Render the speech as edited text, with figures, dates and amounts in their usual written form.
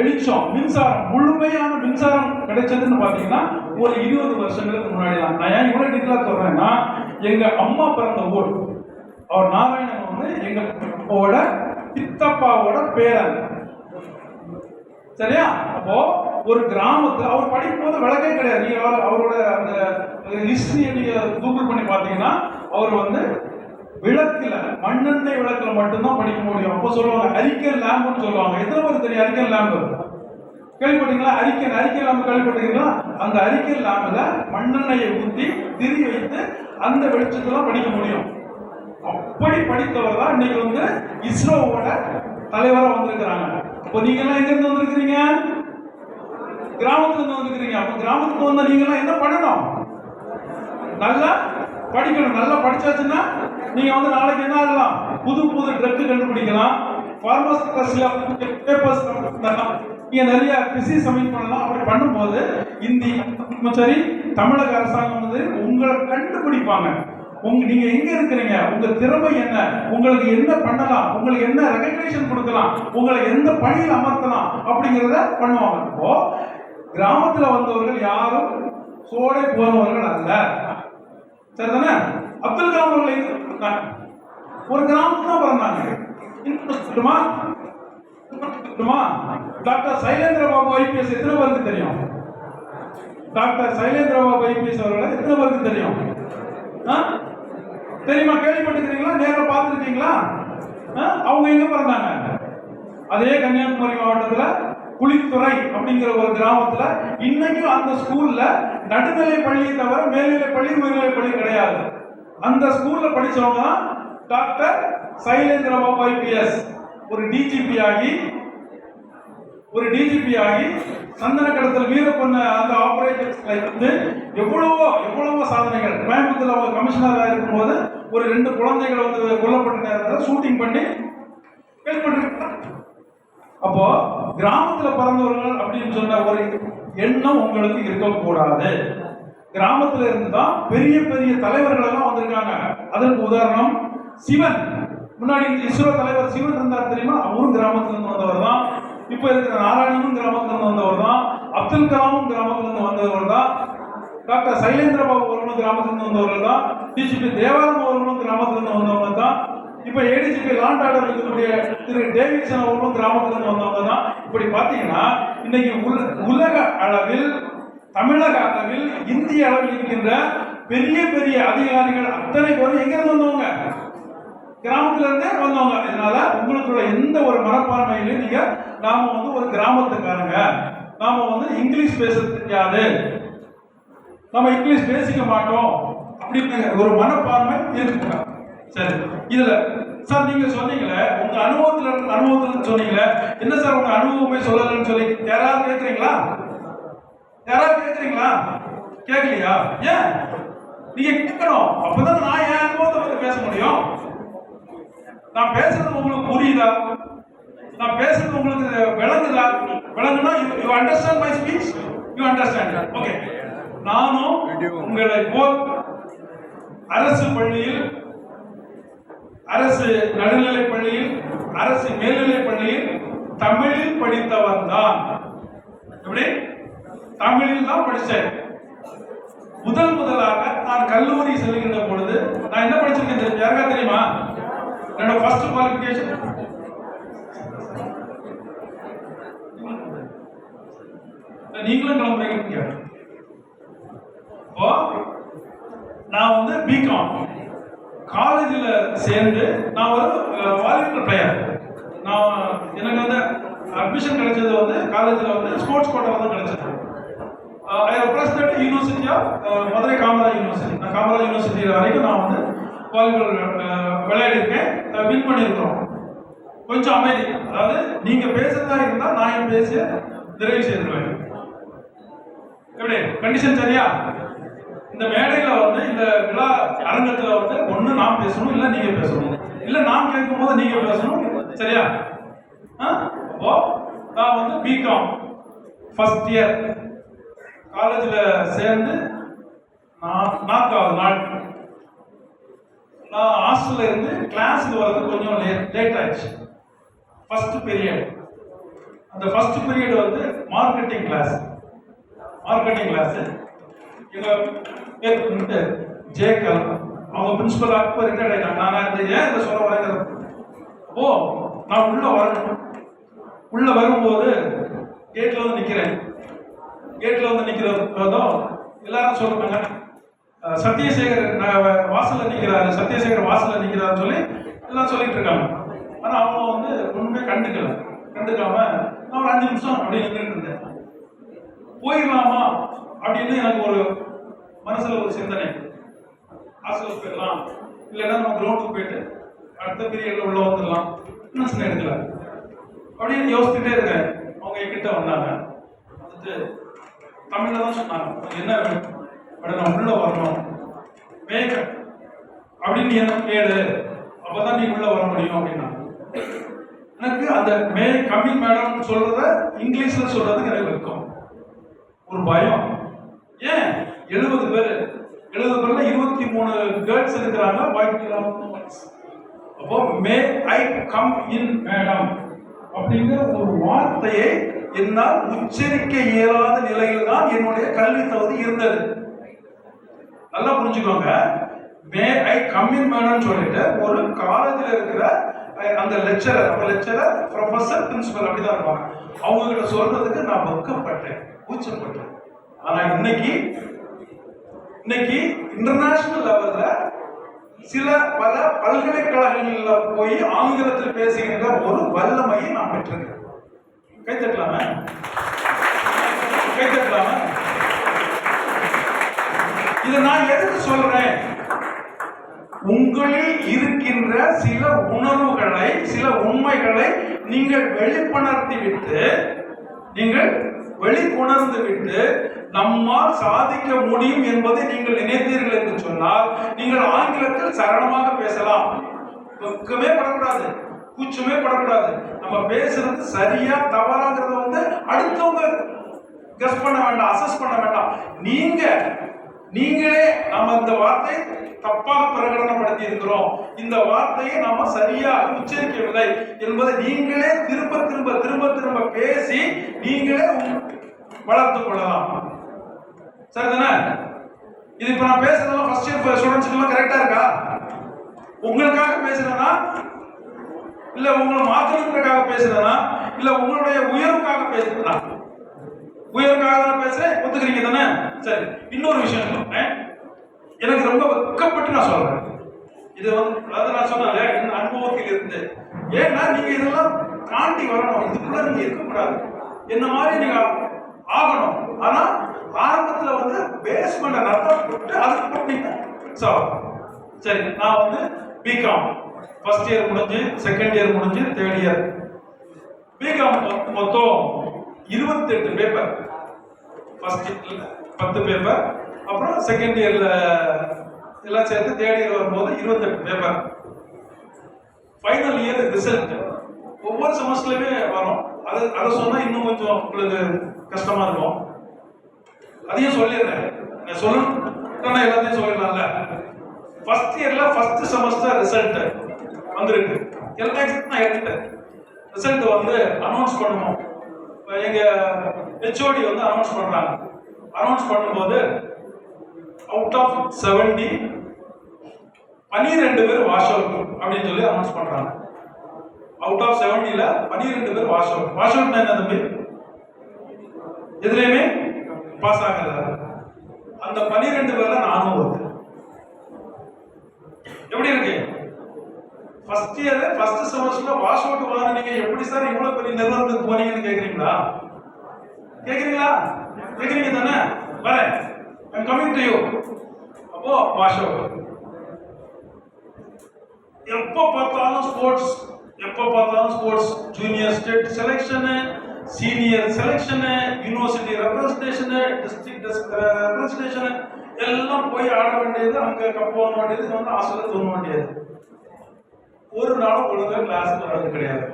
வெளிச்சம், மின்சாரம், முழுமையான மின்சாரம் கிடைச்சதுன்னு பாத்தீங்கன்னா ஒரு 20 வருஷங்களுக்கு முன்னாடி தான். நான் ஏன் இவ்வளவு டீட்டெயிலா சொல்றேன்னா, எங்க அம்மா பிறந்த ஊர் அவர் நாராயணன் வந்து எங்க அப்பாவோட சித்தப்பாவோட பேரன். சரியா? அப்போ ஒரு கிராமத்துல அவர் படிக்கும் போது விளக்கே கிடையாது. நீங்க அவரோட அந்த ஹிஸ்டரியை நீங்க கூகுள் பண்ணி பாத்தீங்கன்னா அவர் வந்து விளக்குல, மண்ணெண்ணெய் விளக்குல மட்டும்தான் படிக்க முடியும். அப்போ சொல்லுவாங்க அரிக்கன் லேம்புன்னு சொல்லுவாங்க. எத்தனை பேருக்கு தெரியும் அரிக்கன் லேம்பு? கேள்விப்பட்டீங்களா? அரிக்கன் லேம்பு கேள்விப்பட்டீங்களா? அந்த அரிக்கன் லேம்புல மண்ணெண்ணெயை ஊற்றி திரி வைத்து அந்த வெளிச்சத்துல படிக்க முடியும். அப்படி படித்தவர் தான் இன்னைக்கு வந்து இஸ்ரோவோட தலைவராக வந்திருக்கிறாங்க. இப்போ நீங்க எல்லாம் எங்க இருந்து வந்திருக்கிறீங்க? கிராமத்துல இருந்து வந்திருக்கிறீங்க. அப்ப கிராமத்துக்கு வந்தா நீங்க எல்லாம் என்ன பண்ணணும்? நல்லா படிக்கணும். நல்லா படிச்சாச்சுன்னா நீங்க வந்து நாளைக்கு என்ன ஆகலாம்? புது புது ட்ரக் கண்டுபிடிக்கலாம், பார்மசிஸ்ட்ல பேப்பர்ஸ் நீங்க நிறைய திசை சப்மிட் பண்ணலாம். அப்படி பண்ணும்போது இந்திய சரி தமிழக அரசாங்கம் வந்து உங்களை கண்டுபிடிப்பாங்க. நீங்க எங்க இருக்கிறீங்க, உங்க திறமை என்ன, உங்களுக்கு என்ன பண்ணலாம், உங்களுக்கு என்ன ரெகக்னிஷன் கொடுக்கலாம், உங்களை எந்த பணியில் அமர்த்தலாம் அப்படிங்கிறத பண்ணுவாங்க. இப்போ கிராமத்துல வந்தவர்கள் யாரும் சோடை போனவர்கள் அல்ல. சரிதானே? அப்துல் கலாம் அவர்கள் ஒரு கிராமத்துல பிறந்தாங்க. டாக்டர் சைலேந்திர பாபு ஐபிஎஸ் எத்தனை பேருக்கு தெரியும்? டாக்டர் சைலேந்திர பாபு ஐபிஎஸ் அவர்கள் எத்தனை பேருக்கு தெரியும்? தெரியுமா? கேள்விப்பட்டிருக்கீங்களா? நேரில் பார்த்துருக்கீங்களா? அவங்க எங்க பிறந்தாங்க? அதே கன்னியாகுமரி மாவட்டத்துல குளித்துறை அப்படிங்கிற ஒரு கிராமத்துல. இன்னைக்கும் அந்த ஸ்கூல்ல நடுநிலை பள்ளியை தவிர மேல்நிலை பள்ளி, உயர்நிலை பள்ளி கிடையாது. அந்த ஸ்கூல்ல படிச்சவங்க தான் டாக்டர் சைலேந்திர பாபு ஐபிஎஸ். ஒரு டிஜிபி ஆகி சந்தன கடத்தல் வீரப்பண்ண அந்த ஆபரேஷன்ஸ்ல இருந்து எவ்வளவோ சாதனைகள். கோயம்புத்தூர்ல அவங்க கமிஷனராக இருக்கும்போது ஒரு 2 குழந்தைகள் வந்து கொல்லப்பட்ட நேரத்தில் ஷூட்டிங் பண்ணி கேள்விப்பட்டிருக்கீங்களா? அப்போ கிராமத்துல பிறந்தவர்கள் அப்படின்னு சொன்ன ஒரு எண்ணம் உங்களுக்கு இருக்கக்கூடாது. கிராமத்துல இருந்து தான் பெரிய பெரிய தலைவர்கள் எல்லாம் வந்திருக்காங்க. அதற்கு உதாரணம் சிவன். முன்னாடி இஸ்ரோ தலைவர் சிவன் இருந்தார் தெரியுமா? அவரும் கிராமத்துல இருந்து வந்தவர் தான். இப்ப இருக்கிற நாராயணனும் கிராமத்துல இருந்து வந்தவர் தான். அப்துல் கலாமும் கிராமத்துல இருந்து வந்தவர் தான். டாக்டர் சைலேந்திர பாபு அவர்களும் கிராமத்துல இருந்து வந்தவர்கள் தான். டிஜிபி தேவாரம் அவர்களும் கிராமத்துல இருந்து வந்தவங்க தான். இப்ப ஏடிஜிபி லாண்ட் ஆர்டர் இருக்கக்கூடிய திரு டேவிட்சன் அவர்களும் கிராமத்துல இருந்து வந்தவங்க தான். இப்படி பாத்தீங்கன்னா இன்னைக்கு உலக அளவில், தமிழக அளவில், இந்திய அளவில் இருக்கின்ற பெரிய பெரிய அதிகாரிகள் அத்தனை பேரும் எங்க இருந்து வந்தவங்க? கிராமத்துல இருந்தே வந்தவங்க. இதனால உங்களுக்குள்ள எந்த ஒரு மனப்பான்மையிலும் நீங்க நாம வந்து ஒரு கிராமத்துக்காரங்க, நாம வந்து இங்கிலீஷ் பேச தெரியாது, நம்ம இங்கிலீஷ் பேசிக்க மாட்டோம் அப்படின்னு ஒரு மனப்பான்மை இருக்குங்க. சரி, இதுல சார் நீங்க சொன்னீங்களே உங்க அனுபவத்துல சொன்னீங்களே, என்ன சார் உங்க அனுபவமே சொல்லலன்னு சொல்லி யாராவது கேட்கறீங்களா? கேட்கலையா? ஏன் நீங்க கேட்கணும்? அப்பதான் நான் என் அனுபவத்தை பத்தி பேச முடியும். நான் பேசுறது உங்களுக்கு புரியுதா? நான் பேசுறது உங்களுக்கு விளங்குதா? விளங்குனா you understand my speech? You understand? Okay. நானும் உங்களை போல் அரசு பள்ளியில், அரசு நடுநிலை பள்ளியில், அரசு மேல்நிலை பள்ளியில் தமிழில் படித்தவர் தான். எப்படி? தமிழில் தான் படித்தேன். முதலாக நான் கல்லூரி செல்கின்ற பொழுது நான் என்ன படிச்சிருக்கேன் யாருக்கா தெரியுமா? என்னோட ஃபர்ஸ்ட் குவாலிஃபிகேஷன் நீங்களும் கிளம்புறீங்க. நான் வந்து பிகாம் காலேஜில் சேர்ந்து நான் ஒரு வாலிபால் பிளேயர். எனக்கு வந்து அட்மிஷன் கிடைச்சது வந்து காலேஜில் வந்து ஸ்போர்ட்ஸ் கோட்டாவில் தான் கிடைச்சது. I represent university of Madurai Kamaraj university. நான் காமராஜ் யூனிவர்சிட்டி வரைக்கும் நான் வந்து வாலிபால் விளையாடிருக்கேன், வின் பண்ணியிருக்கிறோம். கொஞ்சம் அமைதி, அதாவது நீங்க பேசுறதா இருந்தா நான் பேச நிறைவு செய்திருவேன். எப்படி கண்டிஷன் சரியா? இந்த மேடையில வந்து இந்த விழா அரங்கத்துல வந்து ஒண்ணு நான் பேசணும், இல்ல நீங்க பேசணும், இல்ல நான் கேட்கும் போது நீங்க பேசணும். சரியா? அப்போ நான் வந்து பிகாம் ஃபர்ஸ்ட் இயர் காலேஜ்ல சேர்ந்து 4வது நாள் நான் ஹாஸ்டல்ல இருந்து கிளாஸுக்கு வரது கொஞ்சம் லேட் ஆயிடுச்சு. ஃபர்ஸ்ட் பீரியட் அந்த ஃபர்ஸ்ட் பீரியட் வந்து மார்க்கெட்டிங் கிளாஸ். எங்க பேர் ஜேகல், அவங்க பிரின்சிபல் அப்போ ரிட்டையர்ட் ஆயிட்டாங்க. நான் ஏன் இதை சொல்ல வரேன், அப்போ நான் உள்ள வரணும். உள்ள வரும்போது கேட்ல வந்து நிக்கிறேன். நிக்கிறதும் எல்லாரும் சொல்றாங்க சத்யசேகர் வாசல்ல நிக்கிறாருன்னு சொல்லி எல்லாம் சொல்லிட்டு இருக்காங்க. ஆனா அவங்க வந்து ஒண்ணுமே கண்டுக்காம நான் ஒரு 5 நிமிஷம் அப்படி நின்றுட்டு இருந்தேன். போயிடலாமா அப்படின்னு எனக்கு ஒரு மனசுல ஒரு சிந்தனை, ஹாஸ்டலுக்கு போயிடலாம், இல்லைன்னா நம்ம கிரவுண்டுக்கு போயிட்டு அடுத்த பீரியட்ல உள்ள வந்துடலாம், இன்னும் எடுக்கல அப்படின்னு யோசிச்சுட்டே இருக்கேன். அவங்க என்கிட்ட வந்தாங்க, வந்துட்டு தமிழ்ல தான் சொன்னாங்க, என்ன வேணும் நான் உள்ள வரணும், மேக அப்படின்னு என்ன கேளு, அப்பதான் நீ உள்ள வர முடியும் அப்படின்னா. எனக்கு அந்த மே கம்மிங் மேடம் சொல்றத இங்கிலீஷ்ல சொல்றதுக்கு எனக்கு இருக்கும், ஒரு பயம். ஏன் 70 பேர்ல 23 கேர்ள்ஸ் இருக்கிறாங்க, பாய்ஸ். அப்போ மே ஐ கம் இன் மேடம் அப்படிங்கிற ஒரு வார்த்தையை என்னால் உச்சரிக்க இயலாத நிலையில் தான் என்னுடைய கல்வி தகுதி இருந்தது. நல்லா புரிஞ்சுக்கோங்க. மே ஐ கம் இன் மேடம் சொல்லிட்டு ஒரு காலேஜில் இருக்கிற அந்த லெக்சரர் ப்ரொஃபசர், பிரின்சிபல் அப்படிதான் இருப்பாங்க, அவங்க கிட்ட சொல்றதுக்கு நான் வெட்கப்பட்டேன், கூச்சப்பட்டேன். ஆனா இன்னைக்கு இன்டர்நேஷனல் லெவல்ல பல பல்கலைக்கழகங்கள்ல போய் ஆங்கிலத்தில் பேசுகின்ற ஒரு வல்லமையை நான் பெற்றிருக்கேன். கைத்தட்டலாமா? இதை நான் எதுக்கு சொல்றேன்? உங்களில் இருக்கின்ற சில உணர்வுகளை, சில உண்மைகளை நீங்கள் வெளிக்கொணர்ந்து விட்டு நம்மால் சாதிக்க முடியும் என்பதை நீங்கள் நினைத்தீர்கள் என்று சொன்னால் நீங்கள் ஆங்கிலத்தில் சரளமாக பேசலாம். வெட்கமே படக்கூடாது, கூச்சமே படக்கூடாது. நம்ம பேசுறது சரியா தவறாங்கிறத வந்து அடுத்தவங்க கெஸ் பண்ண வேண்டாம், அசஸ் பண்ண வேண்டாம். நீங்களே நம்ம இந்த வார்த்தை தப்பாக பிரகடனப்படுத்தி இருக்கிறோம், இந்த வார்த்தையை நாம சரியாக உச்சரிக்கவில்லை என்பதை நீங்களே திரும்ப பேசி நீங்களே வளர்த்துக் கொள்ளலாம். சரிதானே? இது இப்ப நான் பேசுறதெல்லாம் ஃபர்ஸ்ட் இயர் ஸ்டூடெண்ட்ஸ்க்கு எல்லாம் கரெக்டா இருக்கா? உங்களுக்காக பேசுறேனா, இல்ல உங்களை மாற்றத்துக்காக பேசுறேனா, இல்ல உங்களுடைய உயர்வுக்காக பேசுறேனா? உயர்வுக்காக தான் பேசுறேன், ஒத்துக்கிறீங்க தானே? சரி, இன்னொரு விஷயம் சொல்றேன், எனக்கு ரொம்ப வெட்கப்பட்டு நான் சொல்றேன். இது வந்து அதாவது நான் சொன்னால இந்த அனுபவத்தில் இருந்து, ஏன்னா நீங்க இதெல்லாம் தாண்டி வரணும், இதுக்குள்ள நீங்க இருக்கக்கூடாது, என்ன மாதிரி நீங்க ஆகணும். ஆனா ஆரம்பத்துல வந்து பேஸ்மெண்ட் நர்த்தம் போட்டு அதுக்கு போட்டீங்க. சரி, நான் வந்து பிகாம் ஃபர்ஸ்ட் இயர் முடிஞ்சு, செகண்ட் இயர் முடிஞ்சு, தேர்ட் இயர் பிகாம் மொத்தம் 28 பேப்பர். ஃபர்ஸ்ட் இயர்ல 10 பேப்பர், அப்புறம் செகண்ட் இயர்ல எல்லாம் சேர்த்து தேர்ட் இயர் வரும்போது 28 பேப்பர். ஃபைனல் இயர் ரிசல்ட் ஒவ்வொரு செமஸ்டர்லயுமே வரும். அதை சொன்னா இன்னும் கொஞ்சம் உங்களுக்கு கஷ்டமா இருக்கும். அதையும் சொல்லிடுறேன், நான் சொல்லணும் எல்லாத்தையும் சொல்லிடலாம்ல. ஃபர்ஸ்ட் இயர்ல ஃபர்ஸ்ட் செமஸ்டர் ரிசல்ட் வந்துருக்கு. எல்லா எக்ஸாம் நான் எடுத்துட்டேன். ரிசல்ட் வந்து அனௌன்ஸ் பண்ணுவோம். எங்க ஹெச்ஓடி வந்து அனௌன்ஸ் பண்றாங்க. அனௌன்ஸ் பண்ணும்போது அவுட் ஆஃப் 70 12 பேர் வாஷ் அவுட் அப்படின்னு சொல்லி அனௌன்ஸ் பண்றாங்க. அவுட் ஆஃப் 70ல 12 பேர் வாஷ் அவுட். வாஷ் அவுட்னா என்ன தம்பி? எதுலயுமே பாஸ் ஆகல. அந்த 12 பேர்ல நானும் ஒருத்தர். எப்படி இருக்கு? ஃபர்ஸ்ட் இயர் ஃபர்ஸ்ட் செமஸ்டர்ல வாஷ் அவுட் வாங்குனீங்க, எப்படி சார் இவ்வளவு பெரிய நிறுவனத்துக்கு போனீங்கன்னு கேக்குறீங்களா தானே? வரேன், I'm coming to you. அப்போ வாஷ் அவுட். எப்போ பார்த்தாலும் sports, junior state selection, senior selection, university representation, district representation, எல்லாம் போய் ஆட வேண்டியது, அங்க கப் வாங்க வேண்டியது, வந்து ஹாஸ்டல்ல தூங்க வேண்டியது. ஒரு நாளும் ஒழுங்கா கிளாஸ் வர்றது கிடையாது.